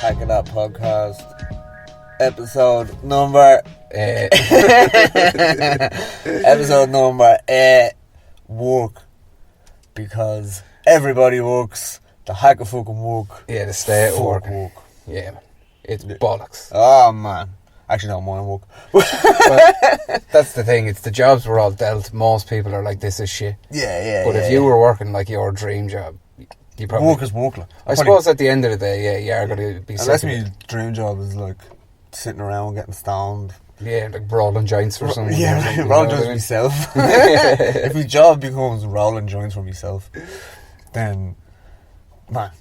Back in That Podcast, episode number episode number 8, work, because everybody works. The hack of fucking work. Yeah, the stay at work. Yeah, man. It's bollocks. Oh man, actually no, mine work. But that's the thing. It's the jobs we're all dealt. Most people are like, this is shit. Yeah. But if you were working like your dream job, you probably work is work. Like. I suppose at the end of the day, yeah, you are going to be. Unless my dream job is like sitting around getting stoned. Yeah, like rolling joints for someone. Yeah, rolling joints for myself. If my job becomes rolling joints for myself, then man,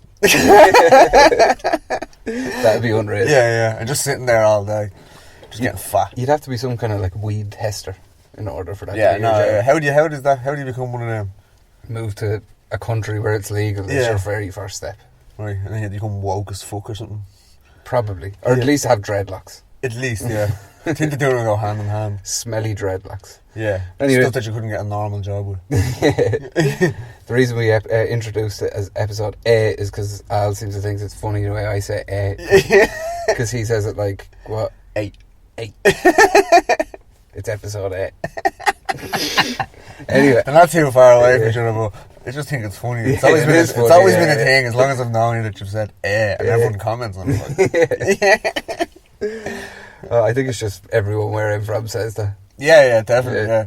that'd be unreal. Yeah, and just sitting there all day, just getting fat. You'd have to be some kind of like weed Hester in order for that. Yeah, to be no. your job. How do you become one of them? Move to a country where it's legal. It's your very first step. Right, and then you become woke as fuck or something. Probably, or at least have dreadlocks. At least, yeah. I think the two of them go hand in hand. Smelly dreadlocks. Yeah. Anyway. Stuff that you couldn't get a normal job with. The reason we introduced it as episode A is because Al seems to think it's funny the way I say A. Because he says it like, what? 8. It's episode A. Anyway. They're not too far away from each other, but I just think it's funny. It's always been a thing, as long as I've known you, that you've said A, and everyone comments on it. I think it's just everyone where I'm from says that. Yeah, definitely, yeah.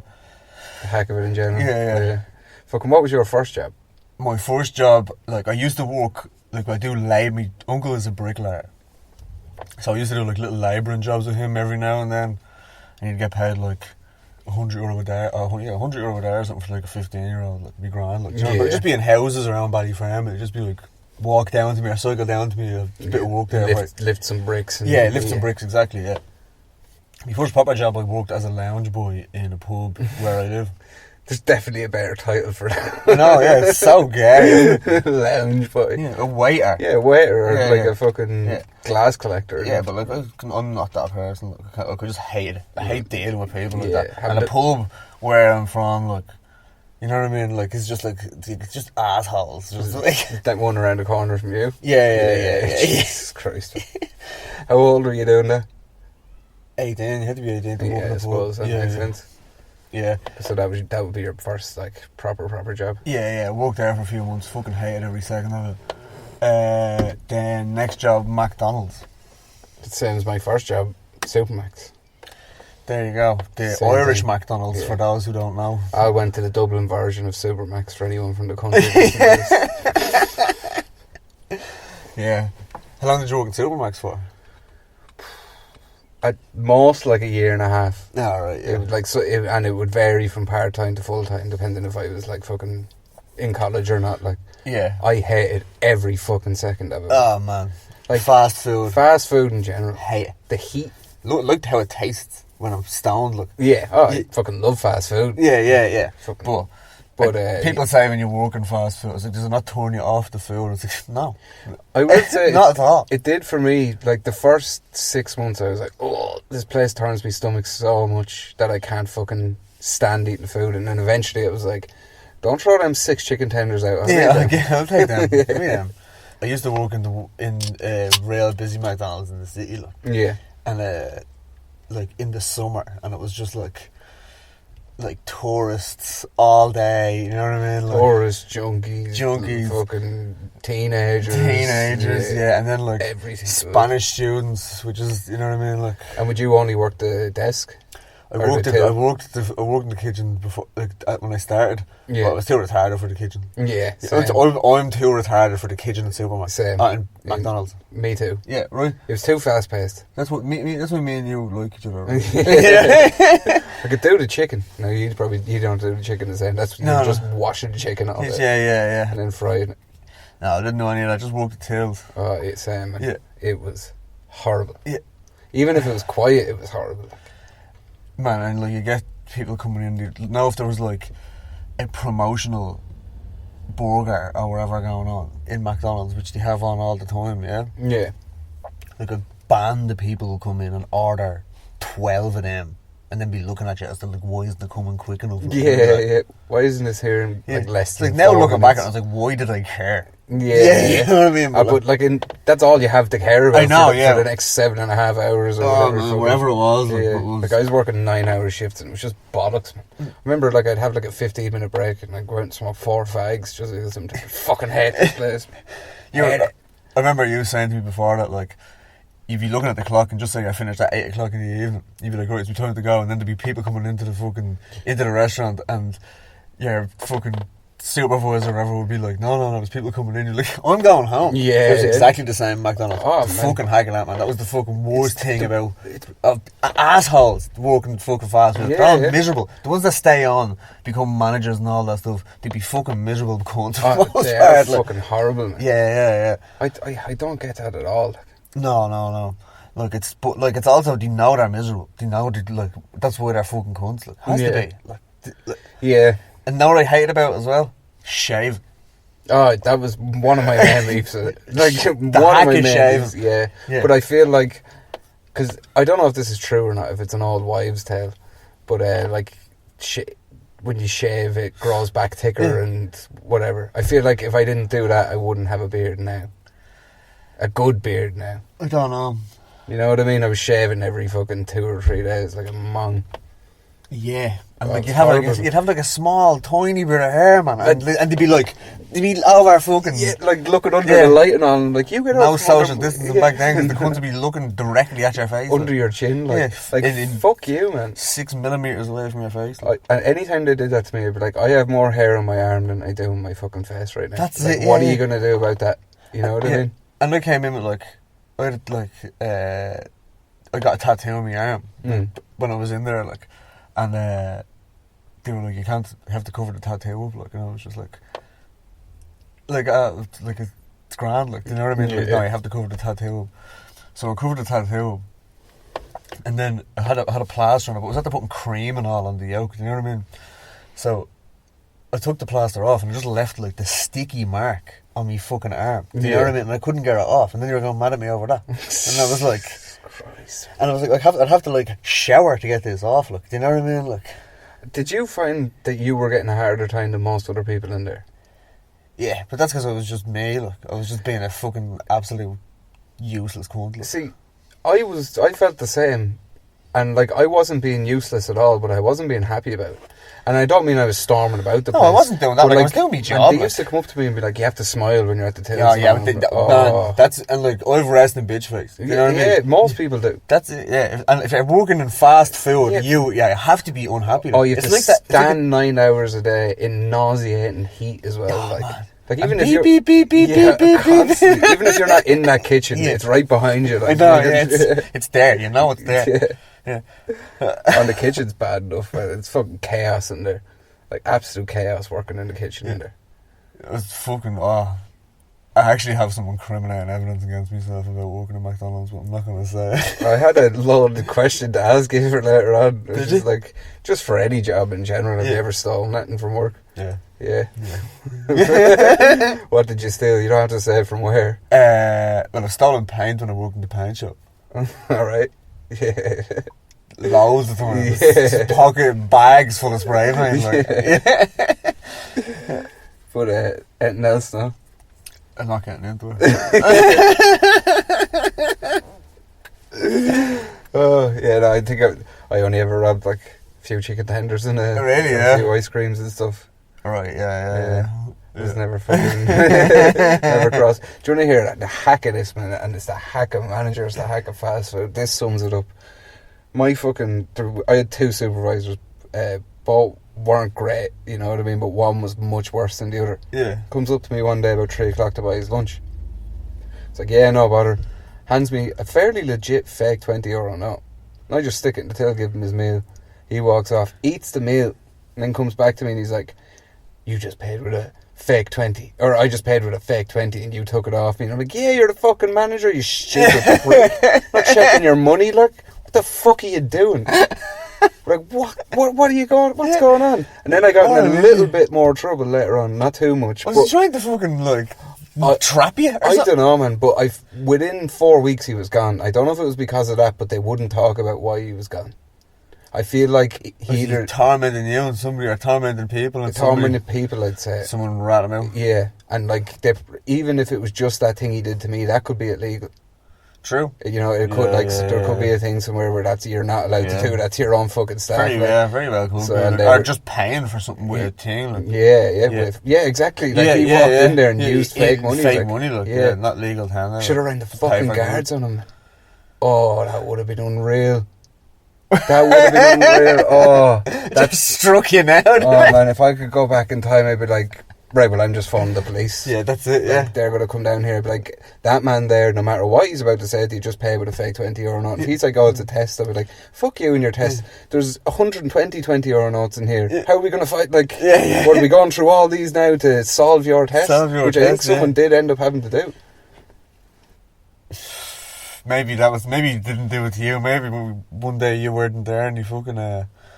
The heck of it in general. Yeah. Fucking, what was your first job? My first job, like, I used to work, like, I do my uncle is a bricklayer. So I used to do, like, little labouring jobs with him every now and then. And you'd get paid, like, €100 a day, €100 a day or something for, like, a 15-year-old. Like, it'd be grand. Like, you know, it'd just be in houses around Ballyframe. It'd just be, like, walk down to me or cycle down to me, a bit of work there. Lift some bricks. Lift some bricks, exactly, yeah. My first proper job, I worked as a lounge boy in a pub where I live. There's definitely a better title for that. I know, yeah, it's so gay. Lounge boy. Yeah, a waiter. Yeah, a waiter, or like a fucking glass collector. Yeah, but like, I'm not that person. Like, I just hate it. I hate dealing with people like that. And a pub where I'm from, like, you know what I mean? Like, it's just assholes. Just like that one around the corner from you. Yeah. Jesus Christ. How old were you doing that? 18. You had to be 18 to work in a pub. I suppose that makes sense. Yeah. So that would be your first like proper job. Yeah. I worked there for a few months. Fucking hated every second of it. Then next job, McDonald's. It sounds my first job, Supermax. There you go. The Same Irish thing. McDonalds, for those who don't know. I went to the Dublin version of Supermax for anyone from the country. Yeah. How long did you work in Supermax for? At most like a year and a half. Oh, right, yeah. It would, like, and it would vary from part-time to full-time depending if I was like fucking in college or not. Like, yeah. I hated every fucking second of it. Oh, man. Like fast food. Fast food in general. Hate it. The heat. Look how it tastes when I'm stoned. Look. Yeah. Oh, I fucking love fast food. Yeah. Fucking, but people say when you work in fast food, it's like, does it not turn you off the food? It's like, no. I would say not at all. It did for me. Like the first 6 months, I was like, oh, this place turns my stomach so much that I can't fucking stand eating food. And then eventually it was like, don't throw them 6 chicken tenders out. I'll take them. Give me them. I used to work in real busy McDonald's in the city. Like. Yeah. And like in the summer, and it was just like tourists all day, you know what I mean? Like, tourists, junkies, fucking teenagers, yeah, and then like everything, Spanish students, which is, you know what I mean? Like, and would you only work the desk? I worked in the kitchen before, like when I started. Yeah, but I was too retarded for the kitchen. Yeah, I'm too retarded for the kitchen in Supermarket. Same. In McDonald's. Me too. Yeah, right. It was too fast paced. That's why me and you like each other. Right? I could do the chicken. No, you don't do the chicken the same. That's just washing the chicken all day. Yeah. And then frying it. No, I didn't know any of that. I just worked the tills. Oh, it's same. Yeah. It was horrible. Yeah. Even if it was quiet, it was horrible. Man, and like you get people coming in. Now, if there was like a promotional burger or whatever going on in McDonald's, which they have on all the time, yeah, like a band of people will come in and order 12 of them, and then be looking at you as they're like, why isn't it coming quick enough? Yeah. Why isn't this here in like less than like now 4 looking minutes? back at it, I was like, why did I care? You know what I mean? But like, that's all you have to care about. I know, for the next 7.5 hours or whatever. Man, whatever it was. Like, I was working 9-hour shifts and it was just bollocks, man. I remember, like, I'd have like a 15-minute break and I'd go out and smoke 4 fags just because I'm fucking hate this place. I remember you saying to me before that, like, you'd be looking at the clock and just say I finished at 8 o'clock in the evening, you'd be like, right, it's time to go, and then there'd be people coming into the restaurant, and your fucking supervisor or whatever would be like, no, there's people coming in. You're like, I'm going home. Yeah, it was exactly the same McDonald's. Oh, the man. fucking hacking that, man. That was the fucking worst thing about assholes working fucking fast food. They're all miserable. The ones that stay on, become managers and all that stuff, they'd be fucking miserable cunts. They are fucking horrible, man. Yeah. I don't get that at all. No. Like, it's also, they know they're miserable. They know that's why they're fucking cunts. Like, has to be. Yeah. And now what I hate about it as well, shave. Oh, that was one of my main beefs. Like, one of my main beefs, yeah. But I feel like, because I don't know if this is true or not, if it's an old wives' tale, but like, when you shave, it grows back thicker and whatever. I feel like if I didn't do that, I wouldn't have a beard now. A good beard now. I don't know. You know what I mean? I was shaving every fucking 2 or 3 days, like a mong. Yeah. And like, you'd have like a small, tiny bit of hair, man. And they'd be over fucking... Yeah, like looking under the light and all. Like, you get no up social distancing back then, because the cunts would be looking directly at your face. Under your chin, like. Fuck you, man. 6 millimeters away from your face. And anytime they did that to me, I'd be like, I have more hair on my arm than I do on my fucking face right now. That's like, it, what are you going to do about that? You know what I mean? And I came in with I got a tattoo on my arm when I was in there, like, and they were like, you can't have to cover the tattoo up, like, and I was just like it's grand, like, you know what I mean? Like, no, you have to cover the tattoo up. So I covered the tattoo up, and then I had a plaster on it, but I was after putting cream and all on the yolk, you know what I mean? So I took the plaster off and I just left like the sticky mark on me fucking arm. Do you know what I mean? And I couldn't get it off. And then you were going mad at me over that. And I was like, Christ. And I was like, I'd have to like shower to get this off. Like, do you know what I mean? Like, did you find that you were getting a harder time than most other people in there? Yeah, but that's because I was just me. Like, I was just being a fucking absolute useless cunt. Like. See, I felt the same. And like, I wasn't being useless at all, but I wasn't being happy about it. And I don't mean I was storming about the place. No, I wasn't doing that. Like, I was doing my job. And they used to come up to me and be like, you have to smile when you're at the till. Man, that's, and like, I've resting bitch face. You know what I mean? Yeah, most people do. That's it, yeah. And if you're working in fast food, you have to be unhappy. Oh, you have to stand 9 hours a day in nauseating heat as well. Oh, like, man. Like, even and if beep, even if you're not in that kitchen, it's right behind you. Like, I know, it's there. You know it's there. Yeah. And the kitchen's bad enough, man. It's fucking chaos in there. Like, absolute chaos working in the kitchen in there. It's fucking, I actually have some incriminating evidence against myself about working at McDonald's, but I'm not going to say. I had a loaded question to ask you for later on. It was just like, just for any job in general, have you ever stolen anything from work? Yeah. What did you steal? You don't have to say from where. Well, I've stolen paint when I worked in the paint shop. Alright. Yeah. Loads of times. Just pocket bags full of spray paint. Like. But anything else now? I'm not getting into it. Oh, yeah, no, I think I only ever robbed like a few chicken tenders and a few ice creams and stuff. Right, yeah. It was never fucking never crossed. Do you want to hear the hack of this, man? And it's the hack of managers, the hack of fast food. This sums it up. I had 2 supervisors. Both weren't great, you know what I mean? But one was much worse than the other. Yeah. Comes up to me one day about 3 o'clock to buy his lunch. It's like, yeah, no bother. Hands me a fairly legit fake €20 note. And I just stick it in the till, give him his meal. He walks off, eats the meal, and then comes back to me and he's like, you just paid with a fake 20. Or I just paid with a fake 20 and you took it off me. And I'm like, yeah, you're the fucking manager, you stupid prick. Not checking your money, look. What the fuck are you doing? Like, what are you going, what's going on? And then I got in a little bit more trouble later on, not too much. Was he trying to fucking, like, trap you? I don't know, man, but within 4 weeks he was gone. I don't know if it was because of that, but they wouldn't talk about why he was gone. I feel like he either tormenting you and somebody, or tormenting people and tormenting people, I'd say. Someone rat him out. Yeah, and like even if it was just that thing he did to me, that could be illegal. True. You know, it could there could be a thing somewhere where you're not allowed to do. That's your own fucking staff. Very well cool. So, or just paying for something with a thing. Like. Exactly. Like he walked in there and used fake money. Fake money, not legal time. Should have rang the fucking guards on him. Oh, that would have been unreal. That would have been unreal. Oh, that struck you now. Oh man, if I could go back in time, I'd be like, right, well, I'm just phoning the police. Yeah, that's it. Yeah, like, they're gonna come down here. But like that man there, no matter what he's about to say, you just pay with a fake €20 note. If he's like, oh, it's a test, I'd be like, fuck you and your test. There's 120 €20 notes in here. How are we gonna fight? Like, what are we going through all these now to solve your test? Which I think someone did end up having to do. Maybe he didn't do it to you. Maybe one day you weren't there and he fucking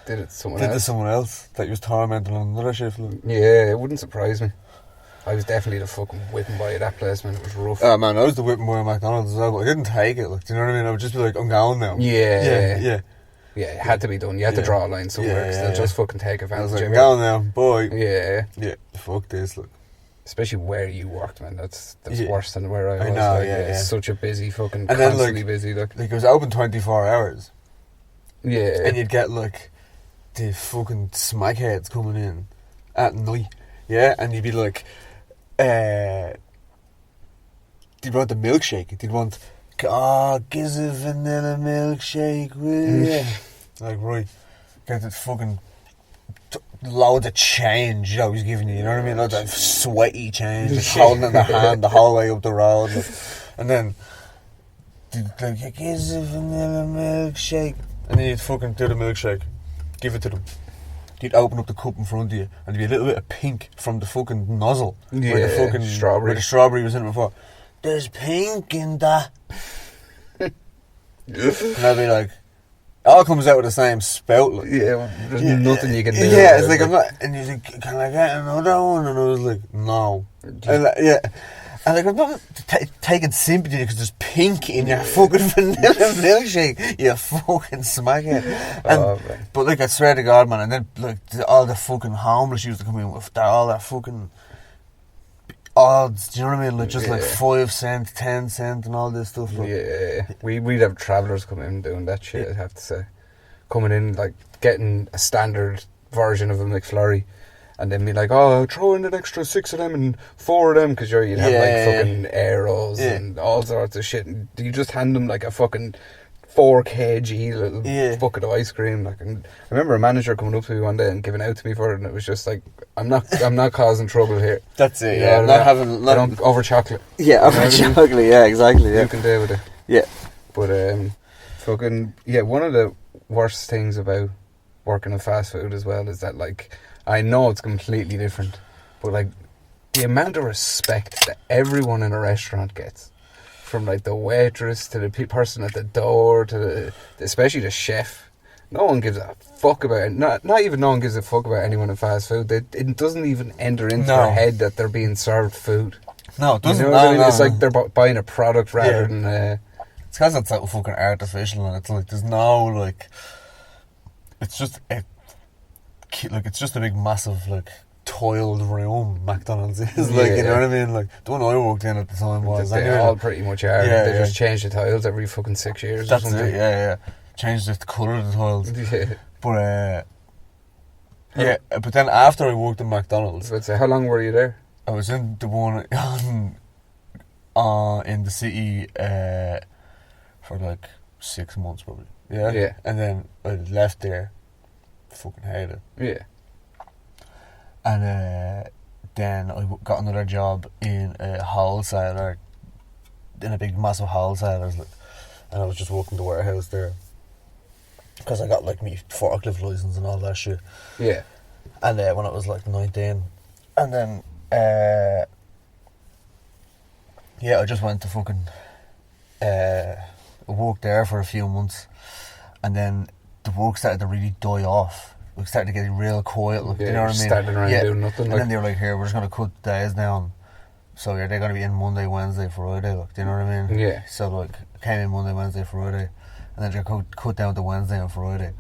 did it to someone else that you was tormenting on another shift. Like. Yeah, it wouldn't surprise me. I was definitely the fucking whipping boy at that place, man. It was rough. Oh man, I was the whipping boy at McDonald's as well, but I didn't take it. Like, do you know what I mean? I would just be like, I'm going now. Yeah, it had to be done. You had to draw a line somewhere because they'll just fucking take advantage of it. I'm going now, boy. Yeah, fuck this, look. Especially where you worked, man. That's worse than where I was. I know, It's such a busy fucking, and constantly then, busy. Like it was open 24 hours. Yeah. And you'd get like the fucking smackheads coming in at night. Yeah, and you'd be like, they'd want the milkshake. They'd want, give us a vanilla milkshake, will ya? Like, right, get this fucking loads of change I was giving you know what I mean? Loads of sweaty change, just holding it in the hand the whole way up the road. Like, and then, like, give us a vanilla milkshake. And then you'd fucking do the milkshake, give it to them. You'd open up the cup in front of you, and there'd be a little bit of pink from the fucking nozzle. Yeah, where the fucking strawberry. Where the strawberry was in it before. There's pink in that. And I'd be like, it all comes out with the same spout. Like. Yeah, there's nothing you can do. Yeah, it's like, I'm not. And he's like, can I get another one? And I was like, no. And like, and like, I'm not taking sympathy because there's pink in your fucking vanilla milkshake, you fucking smackhead. And, but like, I swear to God, man, and then like all the fucking homeless used to come in with all their fucking odds, do you know what I mean? Like just like 5 cents, 10 cents and all this stuff. Like. Yeah, we'd have travellers come in doing that shit, I'd have to say. Coming in, like, getting a standard version of a McFlurry and then be like, oh, throw in an extra 6 of them and 4 of them, because you'd have like fucking arrows and all sorts of shit, and you just hand them like a fucking 4 kg little bucket of ice cream. Like, and I remember a manager coming up to me one day and giving out to me for it, and it was just like, I'm not causing trouble here. That's it. You know, not having I don't over chocolate. Yeah, over chocolate. Yeah, exactly. Yeah, you can deal with it. Yeah, but fucking one of the worst things about working in fast food as well is that, like, I know it's completely different, but like the amount of respect that everyone in a restaurant gets, from like the waitress to the person at the door to especially the chef, no one gives a fuck about it. Not even no one gives a fuck about anyone in fast food. It doesn't even enter into their head that they're being served food. No, it doesn't. You know what I mean? It's like they're buying a product rather than. It's because it's like fucking artificial, and it's like there's no like. It's just it's just a big massive like toiled room. McDonald's is like, you know what I mean? Like the one I worked in at the time was. They all pretty much are. They just change the tiles every fucking 6 years. That's or something. it. Yeah. Change the colour of the tiles. But but then after I worked in McDonald's, I'd say, how long were you there? I was in the one in the city for like 6 months probably. Yeah. And then I left there. Fucking hated it. Yeah. And then I got another job in a wholesaler, in a big massive wholesaler, and I was just working the warehouse there because I got like me forklift license and all that shit. Yeah. And when I was like 19, and then I just went to fucking work there for a few months, and then the work started to really die off. We started to get real quiet, like, you know what I mean? Standing around doing nothing. And then they were like, here, we're just going to cut days down. So they're going to be in Monday, Wednesday, Friday, like, do you know what I mean? Yeah. So like, I came in Monday, Wednesday, Friday, and then they cut down to Wednesday and Friday.